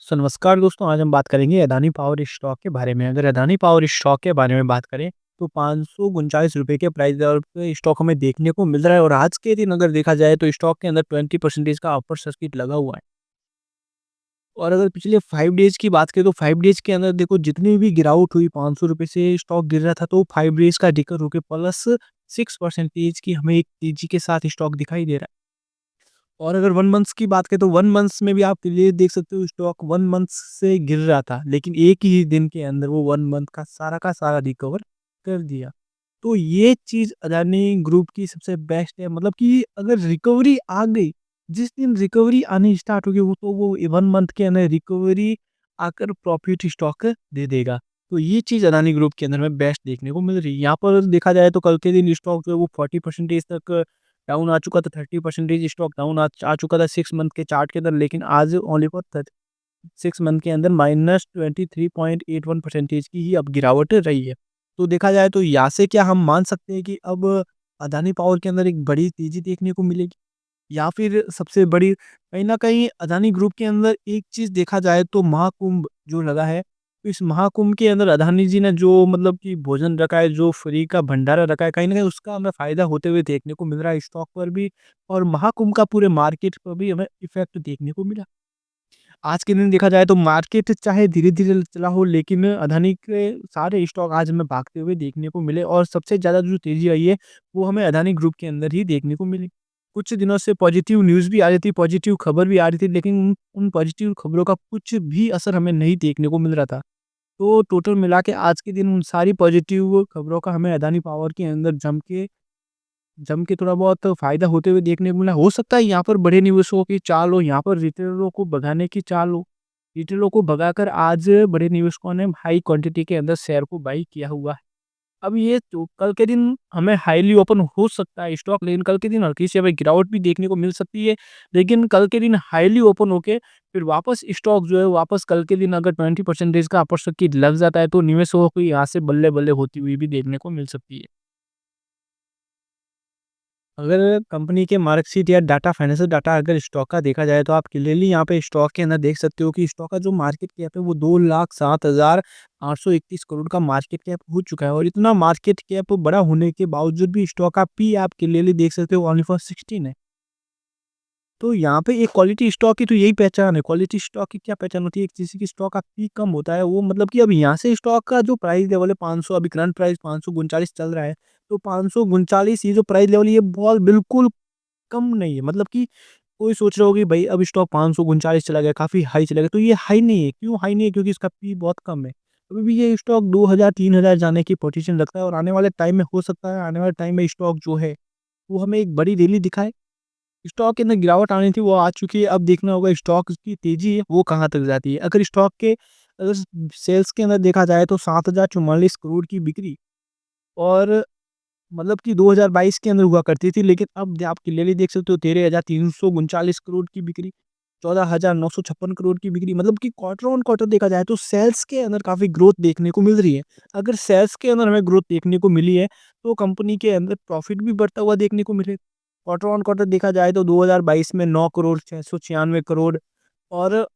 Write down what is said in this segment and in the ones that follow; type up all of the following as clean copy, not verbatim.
सो नमस्कार दोस्तों, आज हम बात करेंगे अदानी पावर स्टॉक के बारे में। अगर अदानी पावर स्टॉक के बारे में बात करें तो ₹539 के प्राइस लेवल पे स्टॉक हमें देखने को मिल रहा है और आज के दिन अगर देखा जाए तो स्टॉक के अंदर 20% का अपर सर्किट लगा हुआ है। और अगर पिछले 5 डेज़ की बात करें तो 5 डेज़ के अंदर देखो जितनी भी गिरावट हुई ₹500 से स्टॉक गिर रहा था तो 5 डेज़ का डिकर होके प्लस 6% की हमें एक तेज़ी के साथ स्टॉक दिखाई दे रहा है। और अगर 1 मंथ्स की बात करें तो 1 मंथ्स में भी आप क्लियर देख सकते हो स्टॉक 1 मंथ्स से गिर रहा था, लेकिन एक ही दिन के अंदर वो 1 मंथ का सारा रिकवर कर दिया। तो ये चीज़ अदानी ग्रुप की सबसे बेस्ट है, मतलब कि अगर रिकवरी आ गई, जिस दिन रिकवरी आनी स्टार्ट होगी वो 1 मंथ के अंदर रिकवरी आकर प्रॉफिट स्टॉक दे देगा। तो ये चीज़ अदानी ग्रुप के अंदर में बेस्ट देखने को मिल रही है। यहाँ पर देखा जाए तो कल के दिन स्टॉक जो है वो 40% तक डाउन आ चुका था, 30% स्टॉक डाउन आ चुका था 6 मंथ के चार्ट के अंदर, लेकिन आज ओनली फॉर 6 मंथ के अंदर -23.81% की ही अब गिरावट रही है। तो देखा जाए तो यहाँ से क्या हम मान सकते हैं कि अब अदानी पावर के अंदर एक बड़ी तेज़ी देखने को मिलेगी? या फिर सबसे बड़ी कहीं न कहीं अदानी ग्रुप के अंदर एक चीज़ देखा जाए तो महाकुंभ जो लगा है, तो इस महाकुंभ के अंदर अदानी जी ने जो मतलब कि भोजन रखा है, जो फ्री का भंडारा रखा है, कहीं न कहीं उसका हमें फ़ायदा होते हुए देखने को मिल रहा है स्टॉक पर भी और महाकुंभ का पूरे मार्केट पर भी हमें इफ़ेक्ट देखने को मिला। आज के दिन देखा जाए तो मार्केट चाहे धीरे-धीरे चला हो, लेकिन अदानी के सारे स्टॉक आज हमें भागते हुए देखने को मिले और सबसे ज़्यादा जो तेज़ी आई है, वो हमें अदानी ग्रुप के अंदर ही देखने को मिली। कुछ दिनों से पॉजिटिव न्यूज़ भी आ रही थी, पॉजिटिव खबर भी आ रही थी, लेकिन उन उन पॉजिटिव खबरों का कुछ भी असर हमें नहीं देखने को मिल रहा था। तो टोटल मिला के आज के दिन उन सारी पॉजिटिव खबरों का हमें अदानी पावर के अंदर जम के थोड़ा बहुत फ़ायदा होते हुए देखने को मिला। हो सकता है यहाँ पर बड़े निवेशकों की चाल हो, यहाँ पर रिटेलरों को भगाने की चाल हो। रिटेलरों को भगाकर आज बड़े निवेशकों ने हाई क्वांटिटी के अंदर शेयर को बाई किया हुआ है। अब ये तो कल के दिन हमें हाईली ओपन हो सकता है स्टॉक, लेकिन कल के दिन हल्की-सी हमें गिरावट भी देखने को मिल सकती है। लेकिन कल के दिन हाईली ओपन होके फिर वापस स्टॉक जो है वापस कल के दिन अगर 20% का अपर सर्किट लग जाता है तो निवेशकों को यहाँ से बल्ले-बल्ले होती हुई भी देखने को मिल सकती है। अगर कंपनी के मार्कशीट या डाटा फाइनेंशियल डाटा अगर स्टॉक का देखा जाए तो आप क्लियरली यहाँ पे स्टॉक के अंदर देख सकते हो कि स्टॉक का जो मार्केट कैप है वो 2,07,831 करोड़ का मार्केट कैप हो चुका है और इतना मार्केट कैप बड़ा होने के बावजूद भी स्टॉक का पी आप क्लियरली देख सकते हो ओनली फॉर 16 है। तो यहाँ पे एक क्वालिटी स्टॉक की तो यही पहचान है। क्वालिटी स्टॉक की क्या पहचान होती है? किसी की स्टॉक का पी कम होता है, वो मतलब कि अब यहाँ से स्टॉक का जो प्राइस लेवल है 500, अभी करंट प्राइस 539 चल रहा है। तो 539 ये जो प्राइस लेवल ये बहुत बिल्कुल कम नहीं है। मतलब कि कोई सोच रहा होगा कि भाई अब स्टॉक 539 चला गया, काफ़ी हाई चला गया, तो ये हाई नहीं है। क्यों हाई नहीं है? क्योंकि इसका पी बहुत कम है। अभी भी ये स्टॉक 2000 3000 जाने की पोजीशन रखता है और आने वाले टाइम में हो सकता है आने वाले टाइम में स्टॉक जो है, वो हमें एक बड़ी रैली दिखाए। स्टॉक के अंदर गिरावट आनी थी वो आ चुकी है, अब देखना होगा स्टॉक की तेज़ी है वो कहाँ तक जाती है। अगर स्टॉक के अगर सेल्स के अंदर देखा जाए तो 7044 करोड़ की बिक्री और मतलब कि 2022 के अंदर हुआ करती थी, लेकिन अब आप क्लियरली देख सकते हो 13,339 करोड़ की बिक्री, 14,956 करोड़ की बिक्री, मतलब कि क्वार्टर ऑन क्वार्टर देखा जाए तो सेल्स के अंदर काफ़ी ग्रोथ देखने को मिल रही है। अगर सेल्स के अंदर हमें ग्रोथ देखने को मिली है, तो कंपनी के अंदर प्रॉफिट भी बढ़ता हुआ देखने को मिले। क्वार्टर ऑन क्वार्टर देखा जाए तो 2022 में 9 करोड़ 696 करोड़ और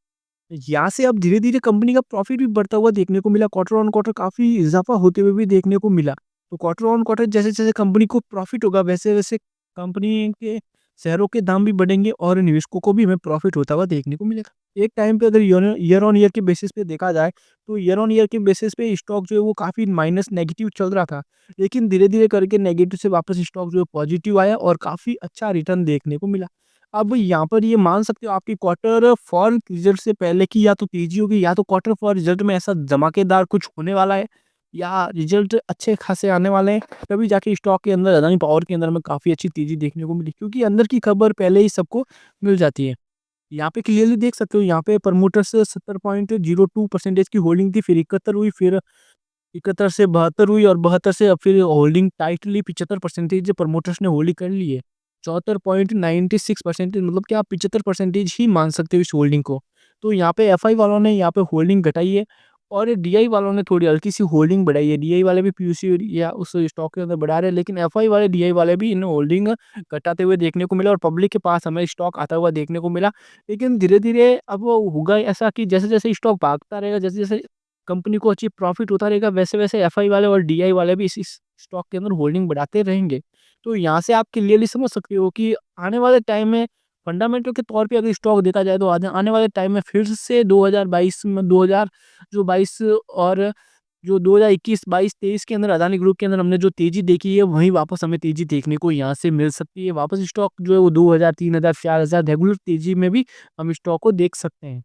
यहाँ से अब धीरे-धीरे कंपनी का प्रॉफ़िट भी बढ़ता हुआ देखने को मिला, क्वार्टर ऑन क्वार्टर काफ़ी इज़ाफ़ा होते हुए भी देखने को मिला। तो क्वार्टर ऑन क्वार्टर जैसे-जैसे कंपनी को प्रॉफ़िट होगा, वैसे-वैसे कंपनी के शेयरों के दाम भी बढ़ेंगे और निवेशकों को भी हमें प्रॉफ़िट होता हुआ देखने को मिलेगा। एक टाइम पे अगर ईयर ऑन ईयर के बेसिस पे देखा जाए, तो ईयर ऑन ईयर के बेसिस पे स्टॉक जो है वो काफ़ी माइनस नेगेटिव चल रहा था। लेकिन धीरे-धीरे करके नेगेटिव से वापस स्टॉक जो है पॉज़िटिव आया और काफ़ी अच्छा रिटर्न देखने को मिला। अब यहाँ पर ये मान सकते हो आपकी क्वार्टर फॉर रिजल्ट से पहले की या तो तेज़ी होगी या तो क्वार्टर फॉर रिजल्ट में ऐसा धमाकेदार कुछ होने वाला है या रिजल्ट अच्छे खासे आने वाले हैं, तभी जाके स्टॉक के अंदर अदानी पावर के अंदर हमें काफ़ी अच्छी तेज़ी देखने को मिली क्योंकि अंदर की खबर पहले ही सबको मिल जाती है। यहाँ पे क्लियरली देख सकते हो यहाँ पे प्रमोटर्स 70.02% की होल्डिंग थी, फिर 71 हुई, फिर 71 से 72 हुई और 72 से अब फिर होल्डिंग टाइटली 75% प्रमोटर्स ने होल्डिंग कर ली है। 74.96% मतलब कि आप 75% ही मान सकते हो इस होल्डिंग को। तो यहाँ पे एफआई वालों ने यहाँ पे होल्डिंग घटाई है और ये डीआई वालों ने थोड़ी हल्की-सी होल्डिंग बढ़ाई है। डीआई वाले भी पीयूसी या उस स्टॉक के अंदर बढ़ा रहे हैं, लेकिन एफआई वाले, डीआई वाले भी इन होल्डिंग घटाते हुए देखने को मिला और पब्लिक के पास हमें स्टॉक आता हुआ देखने को मिला। लेकिन धीरे-धीरे अब वो होगा ऐसा कि जैसे-जैसे स्टॉक भागता रहेगा, जैसे-जैसे कंपनी को अच्छी प्रॉफ़िट होता रहेगा, वैसे-वैसे एफआई वाले और डीआई वाले भी इस स्टॉक के अंदर होल्डिंग बढ़ाते रहेंगे। तो यहाँ से आप क्लियरली समझ सकते हो कि आने वाले टाइम में फंडामेंटल के तौर पे अगर स्टॉक देखा जाए तो आने आने वाले टाइम में फिर से 2022 में 2000 जो 22 और जो 2021, 22, 23 के अंदर अदानी ग्रुप के अंदर हमने जो तेज़ी देखी है, वहीं वापस हमें तेज़ी देखने को यहाँ से मिल सकती है। वापस स्टॉक जो है वो 2000, 3000, 4000 रेगुलर तेज़ी में भी हम स्टॉक को देख सकते हैं।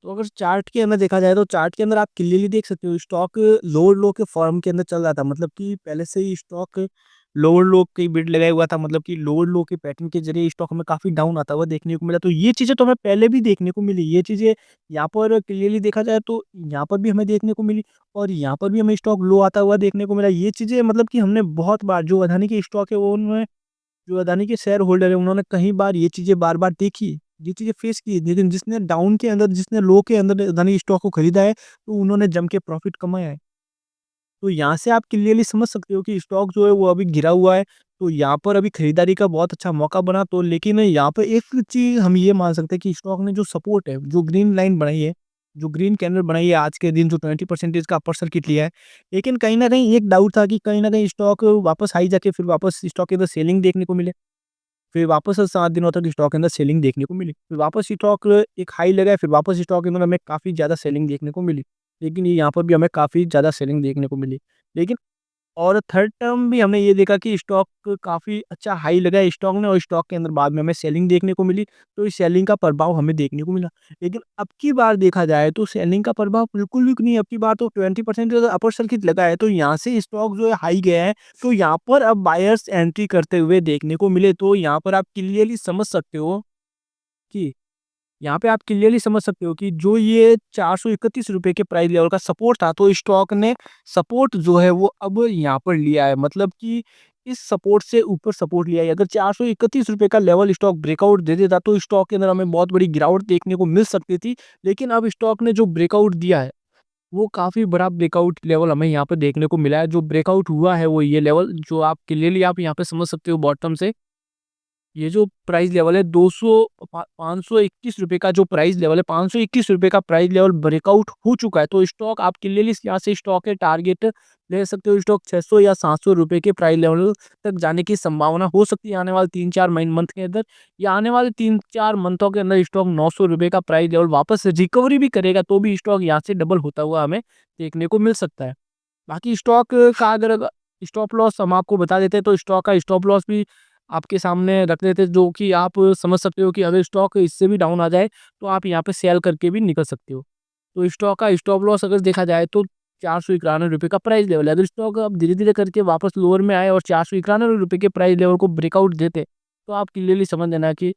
तो अगर चार्ट के अंदर देखा जाए तो चार्ट के अंदर आप क्लियरली देख सकते हो स्टॉक लोअर लो के फॉर्म के अंदर चल रहा था, मतलब कि पहले से ही स्टॉक लोअर लो की बिड लगाया हुआ था, मतलब कि लोअर लो के पैटर्न के जरिए स्टॉक हमें काफी डाउन आता हुआ देखने को मिला। तो ये चीजें तो हमें पहले भी देखने को मिली, ये चीजें यहाँ पर क्लियरली देखा जाए तो यहाँ पर भी हमें देखने को मिली और यहाँ पर भी हमें स्टॉक लो आता हुआ देखने को मिला। ये चीजें मतलब कि हमने बहुत बार जो अदानी के स्टॉक है वो उन्होंने जो अदानी के शेयर होल्डर है उन्होंने कई बार ये चीज़ें बार-बार देखी, ये चीज़ें फेस की, लेकिन जिसने डाउन के अंदर, जिसने लो के अंदर अदानी स्टॉक को खरीदा है, तो उन्होंने जम के प्रॉफ़िट कमाया है। तो यहाँ से आप क्लियरली समझ सकते हो कि स्टॉक जो है वो अभी गिरा हुआ है, तो यहाँ पर अभी खरीदारी का बहुत अच्छा मौका बना। तो लेकिन यहाँ पे एक चीज़ हम ये मान सकते हैं कि स्टॉक ने जो सपोर्ट है, जो ग्रीन लाइन बनाई है, जो ग्रीन कैंडल बनाई है आज के दिन, जो 20% का अपर सर्किट लिया है, लेकिन कहीं न कहीं एक डाउट था कि कहीं न कहीं स्टॉक वापस हाई जाके फिर वापस स्टॉक के अंदर सेलिंग देखने को मिले। फिर वापस 7 दिनों तक स्टॉक के अंदर सेलिंग देखने को मिली। फिर वापस स्टॉक एक हाई लगा है, फिर वापस स्टॉक के अंदर हमें काफ़ी ज़्यादा सेलिंग देखने को मिली। लेकिन ये यहाँ पर भी हमें काफ़ी ज़्यादा सेलिंग देखने को मिली। लेकिन और थर्ड टर्म भी हमने ये देखा कि स्टॉक काफ़ी अच्छा हाई लगा है स्टॉक ने और स्टॉक के अंदर बाद में हमें सेलिंग देखने को मिली, तो इस सेलिंग का प्रभाव हमें देखने को मिला। लेकिन अब की बार देखा जाए तो सेलिंग का प्रभाव बिल्कुल भी नहीं है, अब की बार तो 20% ज़्यादा अपर सर्किट लगा है, तो यहाँ से स्टॉक जो है हाई गया है, तो यहाँ पर अब बायर्स एंट्री करते हुए देखने को मिले। तो यहाँ पर आप क्लियरली समझ सकते हो कि यहाँ पे आप क्लियरली समझ सकते हो कि जो ये ₹431 के प्राइस लेवल का सपोर्ट था, तो स्टॉक ने सपोर्ट जो है वो अब यहाँ पर लिया है। मतलब कि इस सपोर्ट से ऊपर सपोर्ट लिया है। अगर ₹431 का लेवल स्टॉक ब्रेकआउट दे देता, तो स्टॉक के अंदर हमें बहुत बड़ी गिरावट देखने को मिल सकती थी। लेकिन अब स्टॉक ने जो ब्रेकआउट दिया है, वो काफ़ी बड़ा ब्रेकआउट लेवल हमें यहाँ पे देखने को मिला है। जो ब्रेकआउट हुआ है, वो ये लेवल जो आप क्लियरली आप यहाँ पे समझ सकते हो बॉटम से ये जो प्राइस लेवल है 200 पा ₹521 का जो प्राइस लेवल है, ₹521 का प्राइस लेवल ब्रेकआउट हो चुका है। तो स्टॉक आप क्लियरली यहाँ से स्टॉक के टारगेट ले सकते हो। स्टॉक 600 या ₹700 के प्राइस लेवल तक जाने की संभावना हो सकती है आने वाले 3-4 मंथ के अंदर, या आने वाले 3-4 मंथों के अंदर स्टॉक ₹900 का प्राइस लेवल वापस से रिकवरी भी करेगा, तो भी स्टॉक यहाँ से डबल होता हुआ हमें देखने को मिल सकता है। बाकी स्टॉक का अगर स्टॉप लॉस हम आपको बता देते हैं, तो स्टॉक का स्टॉप लॉस भी आपके सामने रख देते हैं, जो कि आप समझ सकते हो कि अगर स्टॉक इससे भी डाउन आ जाए, तो आप यहाँ पे सेल करके भी निकल सकते हो। तो स्टॉक का स्टॉप लॉस अगर देखा जाए तो ₹491 का प्राइस लेवल है। अगर स्टॉक अब धीरे-धीरे करके वापस लोअर में आए और ₹491 के प्राइस लेवल को ब्रेकआउट देते, तो आप क्लियरली समझ लेना कि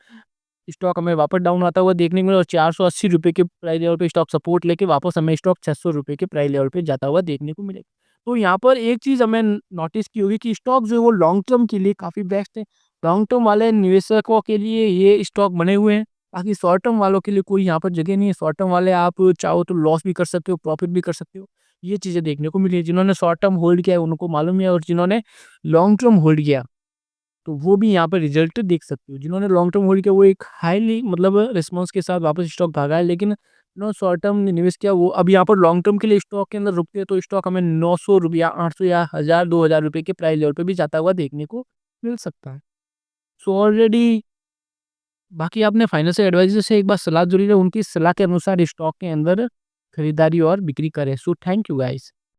स्टॉक हमें वापस डाउन आता हुआ देखने को मिला और ₹480 के प्राइस लेवल पे स्टॉक सपोर्ट लेके वापस हमें स्टॉक ₹600 के प्राइस लेवल पे जाता हुआ देखने को मिलेगा। तो यहाँ पर एक चीज़ हमें नोटिस की होगी कि स्टॉक जो है वो लॉन्ग टर्म के लिए काफ़ी बेस्ट है। लॉन्ग टर्म वाले निवेशकों के लिए ये स्टॉक बने हुए हैं। बाकी शॉर्ट टर्म वालों के लिए कोई यहाँ पर जगह नहीं है। शॉर्ट टर्म वाले आप चाहो तो लॉस भी कर सकते हो, प्रॉफिट भी कर सकते हो। ये चीज़ें देखने को मिली है। जिन्होंने शॉर्ट टर्म होल्ड किया है उनको मालूम है, और जिन्होंने लॉन्ग टर्म होल्ड किया तो वो भी यहाँ पे रिजल्ट देख सकते हो। जिन्होंने लॉन्ग टर्म होल्ड किया वो एक हाईली मतलब रिस्पॉन्स के साथ वापस स्टॉक भागा है, लेकिन जिन्होंने शॉर्ट टर्म निवेश किया वो अब यहाँ पर लॉन्ग टर्म के लिए स्टॉक के अंदर रुकते हैं, तो स्टॉक हमें ₹900, 800 या 1000, ₹2000 के प्राइस लेवल पे भी जाता हुआ देखने को मिल सकता है। सो ऑलरेडी बाकी आपने फाइनेंशियल एडवाइजर से एक बार सलाह ज़रूर लें, उनकी सलाह के अनुसार स्टॉक के अंदर खरीदारी और बिक्री करें। So thank you guys.